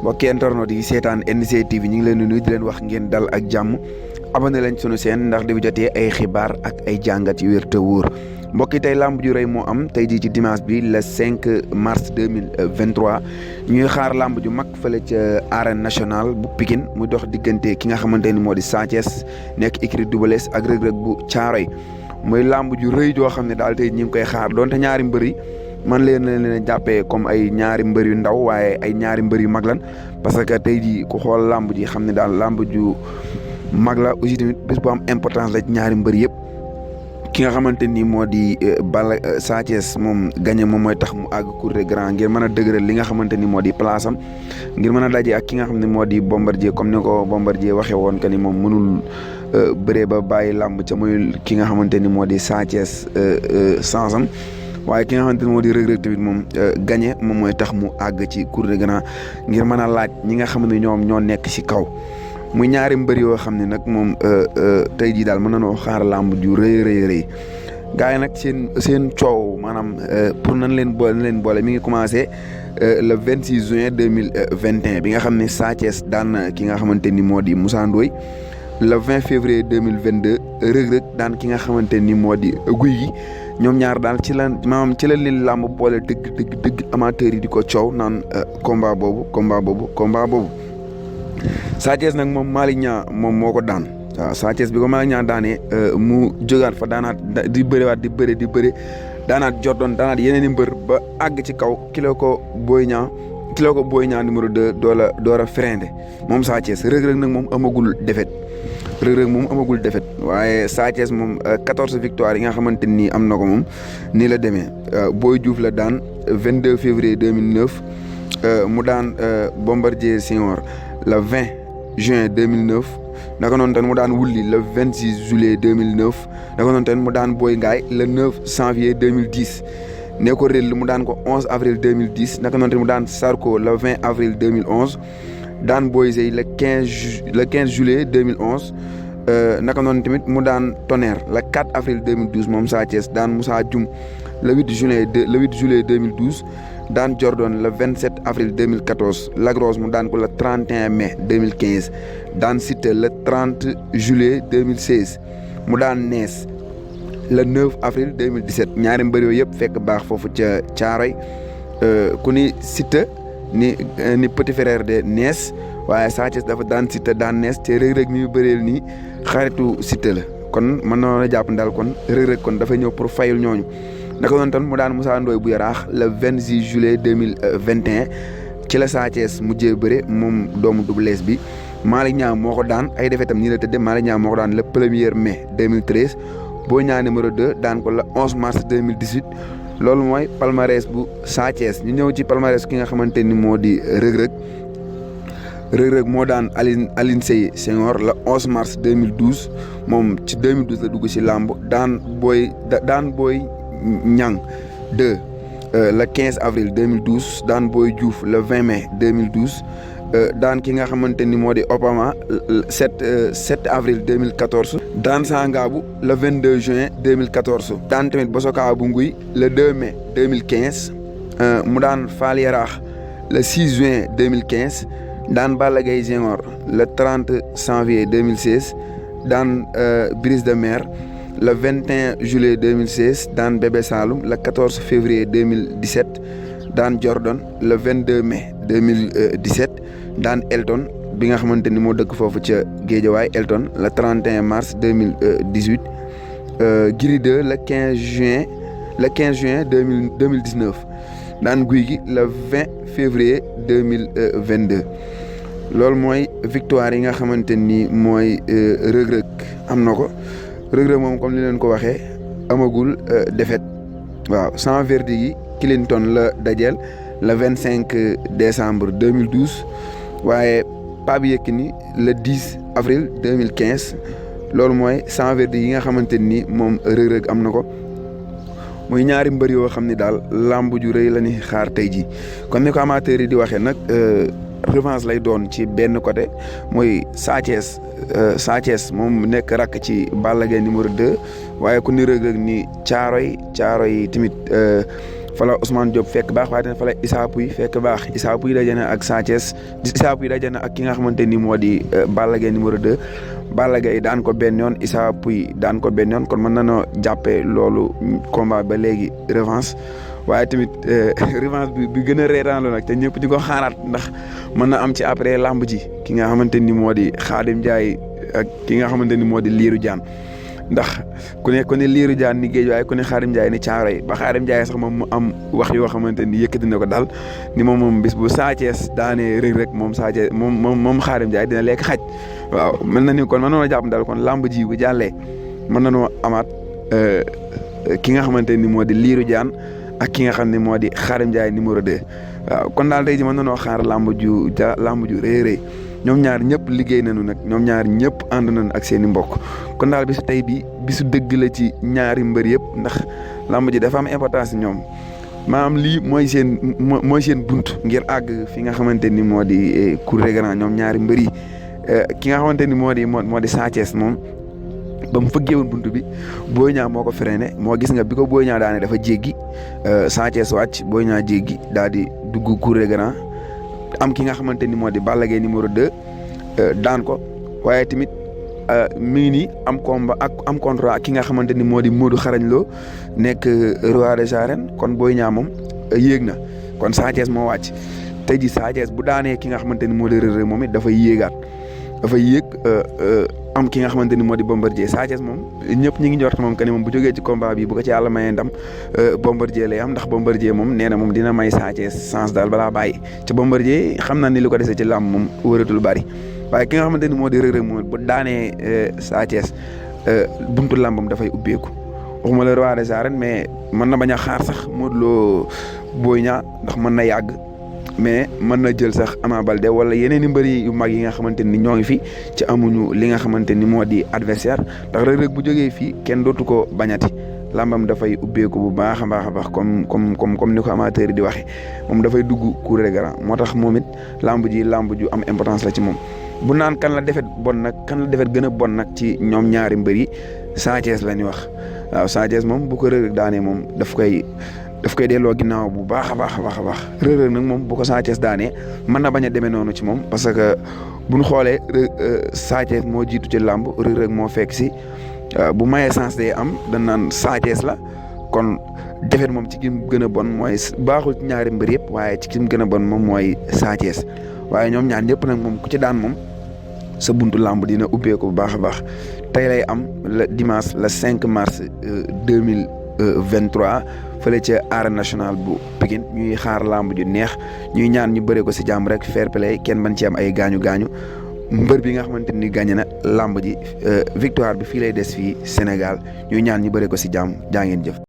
mbokki internet yi seetaan NC TV ñu ngi leen di nuyu di leen wax ngeen dal ak jàmm abonné leen sunu seen ndax di jotee ay xibaar ak ay jàngat yu wér te wóor mbokki tey lamb ju rëy moo am tey jii ci dimanche bi le 5 mars 2023 ñuy xaar lamb ju mag fële ca arène nationale bu Pikine muy dox diggante ki nga xamante ni moo di Sa Thiès nekk écurie Double Less ak Reug Reug bu Thiaroye muy lamb ju rëy joo xam ne daal tey ñu ngi koy xaar donte ñaari mbër yi man leen jàppee comme ay ñaari mbër yu ndaw waaye ay ñaari mbër yu mag lan parce que tey jii ku xool lamb ji xam ne daal lamb ju mag la aussi tamit bés bu am importance la ci ñaari mbër yëpp ki nga xamante ni moo di Sa Thiès moom gagné moom mooy tax mu àgg cour des grands ngir mën a dëgëral li nga xamante ni moo di place am ngir mën a daje ak ki nga xam ne moo di Bombardier comme ni ko Bombardier waxee woon que ni moom mënul bëree ba bàyyi lamb ca muy ki nga xamante ni moo di Sa Thiès sansam waaye ki nga xamante ne moo di Reug Reug tamit moom gagné moom mooy tax mu àgg ci cour des grands ngir mën a laaj ñi nga xam ne ñoom ñoo nekk ci kaw muy ñaari mbër yoo xam ne nag moom tey jii daal mën nañoo xaar làmb ju rëy gars yi nag seen coow maanaam pour nañ leen boole mi ngi commencé le 26 juin 2021 bi nga xam ne Sa Thiès daan ki nga xamante ni moo di Moussa Ndoye le 20 février 2022 Reug Reug daan ki nga xamante ni moo di Gouye Gui ñoom ñaar daal ci la leen làmb boole dëgg amateurs yi di ko coow naan combat boobu Sa Thiès nag moom Malick Niang moom moo ko daan waaw Sa Thiès bi ko Malick Niang daanee mu jógaat fa daanaat di bëri daanaat Jordan daanaat yeneen i mbër ba àgg ci kaw kilo ko Boy Niang numéro 2 door a freiné moom Sa Thiès Reug Reug nag moom amagul défaite waaye Sa Thiès moom 14 victoire yi nga xamante ni am na ko moom nii la demee Boy Diouf la daan 22 février 2009 mu daan Bombardier Senghor le 20 juin 2009 naka noonu tamit mu daan Wulli le 26 juillet 2009 naka noonu tamit mu daan Boy Ngaay le 9 janvier 2010 ne ko réel mu daan ko 11 avril 2010 naka noonu tamit mu daan Sarko le 20 avril 2011 daan Boy Sey le 15 juillet 2011 naka noonu tamit mu daan Tonnerre le 4 avril 2012 moom Sa Thiès daan Moussa Dioum le 8 juillet 2012 daan Jordan le 27 avril 2014 Lagros mu daan ko le 31 mai 2015 daan Siteu le 30 juillet 2016 mu daan Nees le 9 avril 2017 ñaari mbër yooyu yëpp fekk baax foofu ca Thiaroye ku ni Siteu ni petit frère de Nees waaye Sa Thiès dafa daan Siteu daan Nees te Reug Reug mi bëreel nii xaritu Siteu la kon mën na la jàpp daal kon Reug Reug kon dafa ñëw pour fayul ñooñu naka noonu tam mu daan Moussa Ndoye bu Yaraax le 26 juillet 2021 ci la Sa Thiès mujjee bëre moom doomu Double Less bi Malick Niang moo ko daan ay defetam nii la tëddee Malick Niang moo ko daan le 1er mai 2013 Boy Niang numéro 2 daan ko le 11 mars 2018 loolu mooy palmarès bu Sa Thiès ñu ñëw ci palmarès ki nga xamante ni moo di Reug Reug moo daan Aline Seye Senghor le 11 mars 2012 moom ci 2012 la dugg ci làmb daan Boy Niang 2 le 15 avril 2012 daan Boy Diouf le 20 mai 2012 daan ki nga xamante ni moo di Obama 7 avril 2014 daan Sangaabu le 22 juin 2014 daan tamit Bosoka bu Nguy le 2 mai 2015 mu daan Fall Yaraax le 6 juin 2015 daan Balla Gaye Senghor le 30 janvier 2016 daan Brise de Mer le 21 juillet 2016 daan Bébé Saloum le 14 février 2017 daan Jordan le 22 mai 2017 daan Elton bi nga xamante ni moo dëkk foofu ca Guédiawaye Elton le 31 mars 2018 Gris 2 le 15 juin 2019 daan Gouye Gui le 20 février 2022 loolu mooy victoire yi nga xamante ni mooy Reug Reug am na ko Reug Reug moom comme ni leen ko waxee amagul défaite waaw sans verdict yi Clinton la dajeel le 25 décembre 2012 waaye Pape Yekini le 10 avril 2015 loolu mooy sans verdict yi nga xamante ni moom Reug Reug am na ko muy ñaari mbër yoo xam ne daal lamb ju rëy la ni xaar tey ji kon ni ko amateurs yi di waxee nag revanche lay doon ci benn côté mooy Sa Thiès moom nekk rakk ci Balla Gaye numéro 2 waaye ku ni Reug Reug ni Thiaroye tamit fa la Ousmane Diop fekk baax waaye tamit fa la Issa Pouye fekk baax Issa Pouye daje na ak Sa Thiès Issa Pouye daje na ak ki nga xamante ni moo di Balla Gaye numéro 2 Balla Gaye daan ko benn yoon Issa Pouye daan ko benn yoon kon mën nañoo jàppee loolu combat ba léegi revanche waaye tamit revanche bi gën a reetaan la nag te ñëpp di ko xaaraat ndax mën na am ci après lamb ji ki nga xamante ni moo di Khadim Ndiaye ak ki nga xamante ni moo di Lirou Diane ndax ku ne Lirou Diane ni géej waaye ku ne Khadim Ndiaye ni Thiaroye ba Khadim Ndiaye sax moom mu am wax yoo xamante ni yëkkati na ko daal ni moom bis bu Sa Thiès daanee Reug Reug moom Sa Thiès moom Khadim Ndiaye dina lekk xaj waaw mel na ni kon mën nañoo jàpp daal kon lamb ji bu jàllee mën nañoo amaat ki nga xamante ni moo di Lirou Diane ak ki nga xam ne moo di Khadim Ndiaye numéro 2 waaw kon daal tey ji mën nañoo xaar lamb ju rëy ñoom ñaar ñëpp liggéey nañu nag ñoom ñaar ñëpp ànd nañu ak seen i mbokk kon daal bisu tey bi bisu dëgg la ci ñaari mbër yëpp ndax lamb ji dafa am importance ñoom maanaam lii mooy seen bunt ngir àgg fi nga xamante ni moo di cour des grands ñoom ñaari mbër yi ki nga xamante ni moo di Sa Thiès moom ba mu fëggee woon buntu bi Boy Niang moo ko freiné moo gis nga bi ko Boy Niang daane dafa jéggi Sa Thiès wàcc Boy Niang jéggi daal di dugg cour des grands am ki nga xamante ni moo di Balla Gaye numéro 2 daan ko waaye tamit mi ngi nii am combat ak am contrat ki nga xamante ni moo di Modou Xarañ Lo nekk roi des arènes kon Boy Niang moom yéeg na kon Sa Thiès moo wàcc tey ji Sa Thiès bu daanee ki nga xamante ni moo di Reug Reug moom it dafay yéegaat dafay yéeg am ki nga xamante ni moo di Bombardier Sa Thiès moom ñëpp ñi ngi njort moom que ni moom bu jógee ci combat bi bu ko ci yàlla mayee ndam Bombardier lay am ndax Bombardier moom nee na moom dina may Sa Thiès chance daal balaa bàyyi ci Bombardier xam naa ni li ko dese ci làmb moom wëratul bari waaye ki nga xamante ni moo di Reug Reug moom bu daanee Sa Thiès buntu làmbam dafay ubbeeku waxuma la roi des arènes mais mën na bañ a xaar sax Modou Lo Boy Niang ndax mën na yàgg mais mën na jël sax Ama Baldé wala yeneen i mbëri yu mag yi nga xamante ni ñoo ngi fi ci amuñu li nga xamante ni moo di adversaire ndax Reug Reug bu jógee fii kenn dootu ko bañati lambam dafay ubbeeku bu baax a baax comme ni ko amateur yi di waxee moom dafay dugg cour des grands moo tax moom it lamb ju am importance la ci moom. bu naan kan la defet bon nag kan la defet gën a bon nag ci ñoom ñaari mbër yi Sa Thiès la ñuy wax waaw Sa Thiès moom bu ko Reug Reug daanee moom daf koy delloo ginnaaw bu baax a baax Reug Reug nag moom bu ko Sa Thiès daanee mën na bañ a demee noonu ci moom parce que bu ñu xoolee Sa Thiès moo jiitu ci làmb Reug Reug moo fekk si bu mayee sens day am dañ naan Sa Thiès la kon defet moom ci ki mu gën a bon mooy baaxul ci ñaari mbër yëpp waaye ci ki mu gën a bon moom mooy Sa Thiès waaye ñoom ñaar ñëpp nag moom ku ci daan moom sa buntu làmb dina ubbeeku bu baax a baax tey lay am le dimanche le 5 mars 2023 fële ca arène nationale bu Pikine ñuy xaar làmb ju neex ñuy ñaan ñu bëre ko si jàmm rek fair play kenn mën ci am ay gaañu mbër bi nga xamante ni gagné na làmb ji victoire bi fii lay des fii Sénégal ñuy ñaan ñu bëre ko si jàmm jaa ngeen jëf.